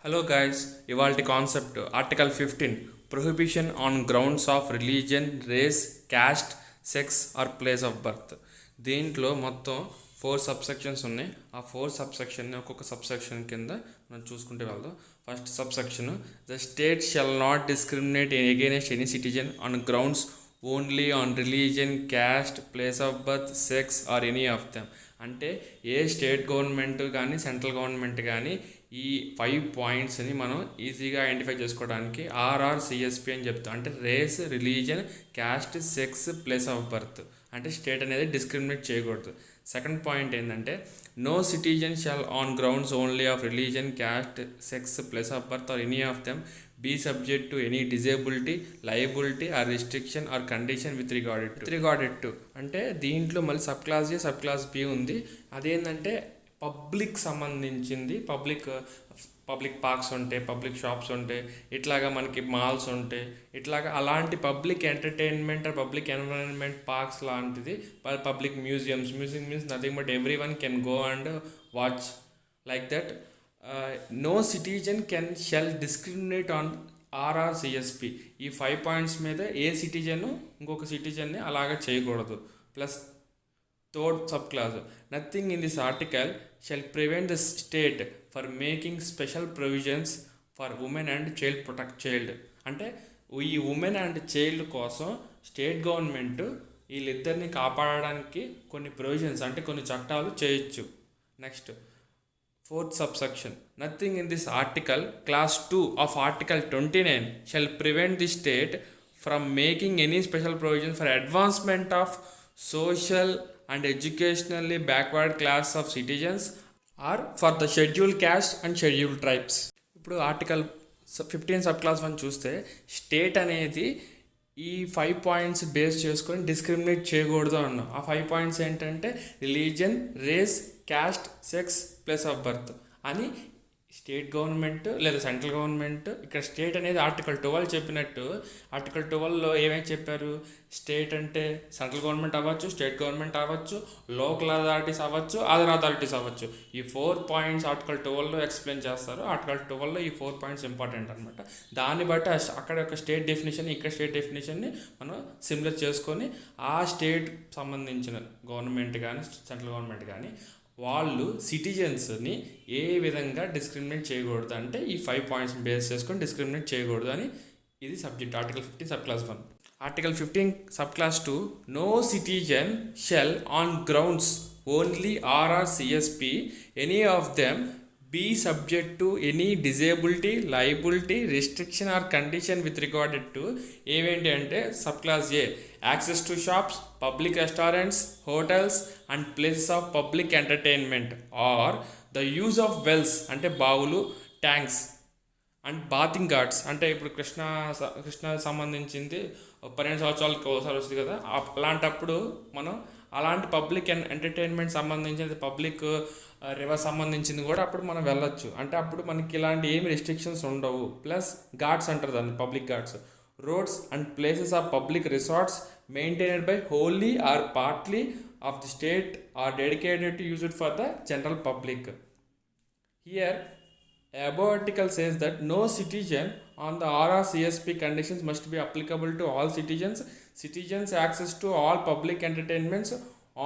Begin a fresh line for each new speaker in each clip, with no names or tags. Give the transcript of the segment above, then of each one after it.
Hello guys, ఇవాల్టి concept article 15 prohibition on grounds of religion, race, caste, sex or place of birth. దీంట్లో మొత్తం 4 subsections ఉన్నాయి. ఆ 4 సబ్సెక్షన్ని ఒక్కొక్క సబ్సెక్షన్ కింద మనం చూసుకుంటే వెళ్దాం. First subsection, the state shall not discriminate against any citizen on grounds only on religion, caste, place of birth, sex or any of them. అంటే ఏ స్టేట్ గవర్నమెంట్ కానీ సెంట్రల్ గవర్నమెంట్ కానీ ఈ 5 పాయింట్స్ని మనం ఈజీగా ఐడెంటిఫై చేసుకోవడానికి ఆర్ఆర్సిఎస్పి అని చెప్తాం. అంటే race, religion, caste, sex, place of birth. అంటే స్టేట్ అనేది డిస్క్రిమినేట్ చేయకూడదు. సెకండ్ పాయింట్ ఏంటంటే no citizen shall on grounds only of religion, caste, sex, place of birth or any of them be subject to any disability, liability or restriction or condition with regarded to. అంటే దీంట్లో మళ్ళీ sub class A, sub class B ఉంది. అదేంటంటే public సంబంధించింది. Public parks ఉంటాయి, public shops ఉంటాయి, ఇట్లాగా మనకి మాల్స్ ఉంటాయి, ఇట్లాగా అలాంటి public entertainment, public environment parks లాంటిది. Public museum means nothing but everyone can go and watch like that. No citizen shall discriminate on R R C S P. ఈ 5 పాయింట్స్ మీద ఏ సిటిజన్ ఇంకొక సిటిజన్ని అలాగా చేయకూడదు. Plus third sub clause, nothing in this article shall prevent the state for making special provisions for women and child. అంటే ఈ women and child కోసం state government వీళ్ళిద్దరిని కాపాడడానికి కొన్ని ప్రొవిజన్స్ అంటే కొన్ని చట్టాలు చేయొచ్చు. Next fourth subsection, nothing in this article clause 2 of article 29 shall prevent the state from making any special provision for advancement of social and educationally backward class of citizens or for the scheduled caste and scheduled tribes. ఇప్పుడు article 15 sub clause 1 చూస్తే state అనేది ఈ 5 points base చేసుకొని discriminate చేయకూడదు అన్నాం. ఆ 5 points ఏంటంటే religion, race, caste, sex, place of birth అని స్టేట్ గవర్నమెంట్ లేదా సెంట్రల్ గవర్నమెంట్. ఇక్కడ స్టేట్ అనేది ఆర్టికల్ 12 చెప్పినట్టు ఆర్టికల్ 12లో ఏమేమి చెప్పారు, స్టేట్ అంటే సెంట్రల్ గవర్నమెంట్ అవ్వచ్చు, స్టేట్ గవర్నమెంట్ అవ్వచ్చు, లోకల్ అథారిటీస్ అవ్వచ్చు, అదర్ అథారిటీస్ అవ్వచ్చు. ఈ 4 పాయింట్స్ ఆర్టికల్ 12లో ఎక్స్ప్లెయిన్ చేస్తారు. ఆర్టికల్ 12లో ఈ 4 పాయింట్స్ ఇంపార్టెంట్ అనమాట. దాన్ని బట్టి అక్కడ ఒక స్టేట్ డెఫినేషన్, ఇక్కడ స్టేట్ డెఫినేషన్ని మనం సిమిలర్ చేసుకొని ఆ స్టేట్ సంబంధించిన గవర్నమెంట్ కానీ సెంట్రల్ గవర్నమెంట్ కానీ వాళ్ళు సిటిజన్స్ని ఏ విధంగా డిస్క్రిమినేట్ చేయకూడదు అంటే ఈ 5 పాయింట్స్ బేస్ చేసుకొని డిస్క్రిమినేట్ చేయకూడదు అని ఇది subject. Article 15 sub clause 1. Article 15 sub clause 2, no citizen shall on grounds only R R C S P any of them be subject to any disability, liability, restriction or condition with regarded to. ఏమేంటి అంటే sub class A, access to shops, public restaurants, hotels and places of public entertainment or the use of wells అంటే బావులు, tanks and bathing Ghats. అంటే ఇప్పుడు కృష్ణ సంబంధించింది 12 సంవత్సరాలకు ఒకసారి వస్తుంది కదా, అలాంటప్పుడు మనం అలాంటి పబ్లిక్ ఎంటర్టైన్మెంట్ సంబంధించిన పబ్లిక్ రివర్ సంబంధించింది కూడా అప్పుడు మనం వెళ్ళొచ్చు. అంటే అప్పుడు మనకి ఇలాంటి ఏమి రెస్ట్రిక్షన్స్ ఉండవు. ప్లస్ ఘాట్స్ అంటారు దాన్ని, public ghats. Roads and places of public resorts maintained by wholly or partly of the state or dedicated to use it for the general public. Here above article says that no citizen on the RRCSP conditions must be applicable to all citizens access to all public entertainments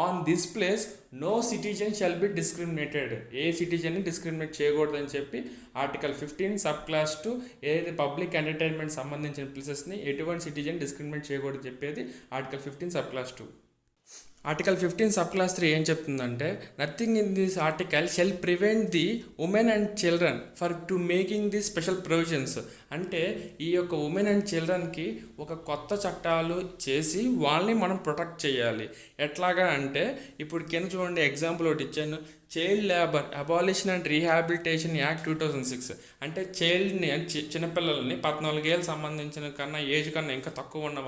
on this place. No citizen shall be discriminated. ఏ సిటిజన్ని discriminate చేయకూడదని చెప్పి article 15 sub clause 2 ఏదైతే public entertainment సంబంధించిన ప్లేసెస్ని ఎటువంటి citizen discriminate చేయకూడదు చెప్పేది article 15 sub clause 2. Article 15 sub clause 3 ఏం చెప్తుందంటే nothing in this article shall prevent the women and children for to making the special provisions. అంటే ఈ యొక్క ఉమెన్ అండ్ చిల్డ్రన్కి ఒక కొత్త చట్టాలు చేసి వాళ్ళని మనం ప్రొటెక్ట్ చేయాలి. ఎట్లాగా అంటే ఇప్పుడు కింద చూడండి, ఎగ్జాంపుల్ ఒకటి ఇచ్చాను, child labour abolition and rehabilitation act 2006. అంటే చైల్డ్ని చిన్నపిల్లల్ని 14 ఏళ్ళు సంబంధించిన కన్నా ఏజ్ కన్నా ఇంకా తక్కువ ఉన్న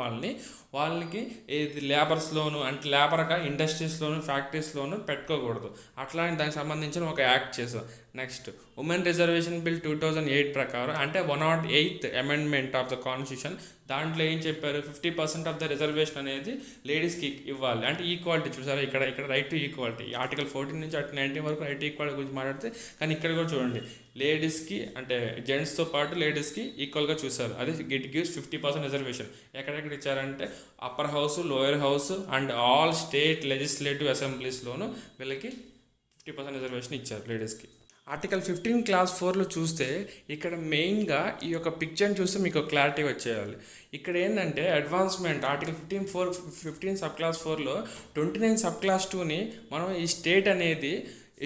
వాళ్ళకి ఏది లేబర్స్లోను అంటే లేబర్గా ఇండస్ట్రీస్లోను ఫ్యాక్టరీస్లోను పెట్టుకోకూడదు. అట్లాంటి దానికి సంబంధించిన ఒక యాక్ట్ చేసాం. నెక్స్ట్ ఉమెన్ రిజర్వేషన్ బిల్ 2008 ప్రకారం అంటే 108th amendment of the constitution, దాంట్లో ఏం చెప్పారు, 50% ఆఫ్ ద రిజర్వేషన్ అనేది లేడీస్కి ఇవ్వాలి. అంటే ఈక్వాలిటీ చూసారా, ఇక్కడ రైట్ టు ఈక్వాలిటీ, ఆర్టికల్ 14 నుంచి ఆర్టికల్ 19 వరకు రైట్ టు ఈక్వాలిటీ గురించి మాట్లాడితే, కానీ ఇక్కడ కూడా చూడండి లేడీస్కి అంటే జెంట్స్తో పాటు లేడీస్కి ఈక్వల్గా చూసారు. అదే ఇట్ గివ్స్ 50% రిజర్వేషన్. ఎక్కడెక్కడ ఇచ్చారంటే upper house, lower house and all state legislative అసెంబ్లీస్లోనూ వీళ్ళకి 50% రిజర్వేషన్ ఇచ్చారు లేడీస్కి. ఆర్టికల్ 15 క్లాస్ 4లో చూస్తే ఇక్కడ మెయిన్గా ఈ యొక్క పిక్చర్ని చూస్తే మీకు క్లారిటీ వచ్చేయాలి. ఇక్కడ ఏంటంటే అడ్వాన్స్మెంట్ ఆర్టికల్ 15 సబ్ క్లాస్ 4లో 29 సబ్ క్లాస్ 2ని మనం ఈ స్టేట్ అనేది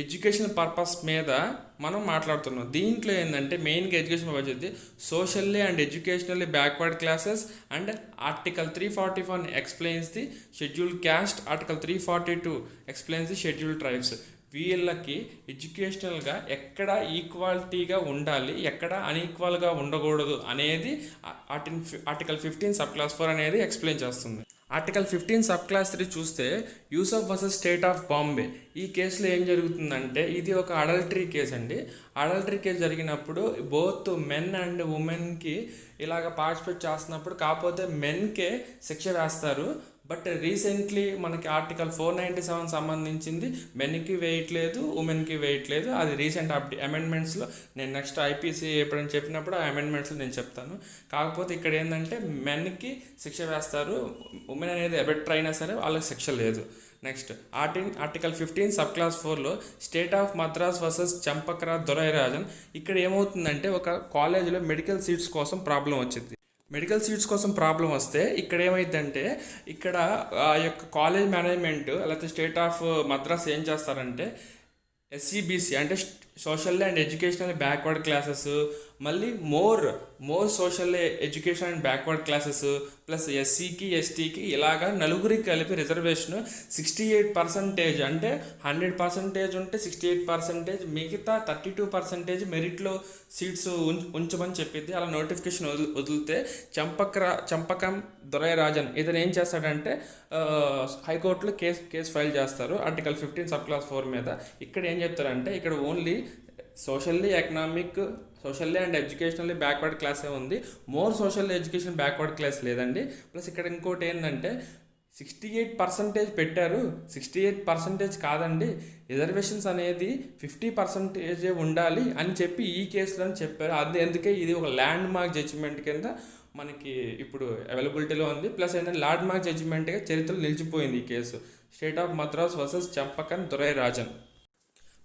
ఎడ్యుకేషన్ పర్పస్ మీద మనం మాట్లాడుతున్నాం. దీంట్లో ఏంటంటే మెయిన్గా ఎడ్యుకేషన్ వచ్చేది socially and educationally backward classes and article 341 explains the scheduled caste, article 342 explains the scheduled tribes. వీళ్ళకి ఎడ్యుకేషనల్గా ఎక్కడ ఈక్వాలిటీగా ఉండాలి, ఎక్కడ అన్ఈక్వల్గా ఉండకూడదు అనేది ఆర్టికల్ 15 సబ్ క్లాస్ 4 అనేది ఎక్స్ప్లెయిన్ చేస్తుంది. ఆర్టికల్ 15 సబ్ క్లాస్ 3 చూస్తే Yusuf versus state of Bombay. ఈ కేసులో ఏం జరుగుతుందంటే ఇది ఒక అడల్టరీ కేసు అండి. అడల్టరీ కేసు జరిగినప్పుడు బోత్ మెన్ అండ్ ఉమెన్కి ఇలాగ పార్టిసిపేట్ చేస్తున్నప్పుడు కాకపోతే మెన్కే శిక్ష వేస్తారు. బట్ రీసెంట్లీ మనకి ఆర్టికల్ 497 సంబంధించింది మెన్కి వేయట్లేదు, ఉమెన్కి వేయట్లేదు. అది రీసెంట్ అమెండ్మెంట్స్లో నేను నెక్స్ట్ ఐపీసీ ఎప్పుడైనా చెప్పినప్పుడు ఆ అమెండ్మెంట్స్లో నేను చెప్తాను. కాకపోతే ఇక్కడ ఏంటంటే మెన్కి శిక్ష వేస్తారు, ఉమెన్ అనేది ఎబెటర్ అయినా సరే వాళ్ళకి శిక్ష లేదు. నెక్స్ట్ ఆర్టికల్ 15 సబ్ క్లాస్ 4లో state of Madras versus Champakaraj Dorairajan. ఇక్కడ ఏమవుతుందంటే ఒక కాలేజీలో మెడికల్ సీట్స్ కోసం ప్రాబ్లం వచ్చింది. మెడికల్ సీట్స్ కోసం ప్రాబ్లం వస్తే ఇక్కడ ఏమైందంటే ఇక్కడ ఆ యొక్క కాలేజ్ మేనేజ్మెంట్ లేకపోతే స్టేట్ ఆఫ్ మద్రాస్ ఏం చేస్తారంటే ఎస్సీబీసీ అంటే social and educational backward classes, మళ్ళీ more social education and backward classes plus ఎస్సీకి ఎస్టీకి ఇలాగా నలుగురికి కలిపి రిజర్వేషన్ 68% అంటే 100% ఉంటే 68%, మిగతా 32% మెరిట్లో సీట్స్ ఉంచమని చెప్పింది. అలా నోటిఫికేషన్ వదిలితే చంపకం దొరైరాజన్ ఇతను ఏం చేస్తాడంటే హైకోర్టులో కేసు ఫైల్ చేస్తారు ఆర్టికల్ 15 సబ్ క్లాస్ 4 మీద. ఇక్కడ ఏం చెప్తారంటే ఇక్కడ only socially and educationally backward క్లాసే ఉంది, more social education backward class లేదండి. ప్లస్ ఇక్కడ ఇంకోటి ఏంటంటే 68% పెట్టారు, 68% కాదండి, రిజర్వేషన్స్ అనేది 50% ఉండాలి అని చెప్పి ఈ కేసులో చెప్పారు. అది ఎందుకే ఇది ఒక ల్యాండ్ మార్క్ జడ్జిమెంట్ కింద మనకి ఇప్పుడు అవైలబిలిటీలో ఉంది. ప్లస్ ఏంటంటే ల్యాండ్ మార్క్ జడ్జిమెంట్గా చరిత్రలో నిలిచిపోయింది ఈ case, state of Madras versus Champakan Dorairajan.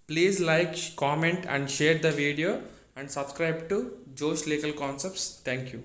Please like, comment and share the video and subscribe to Josh Legal Concepts. Thank you.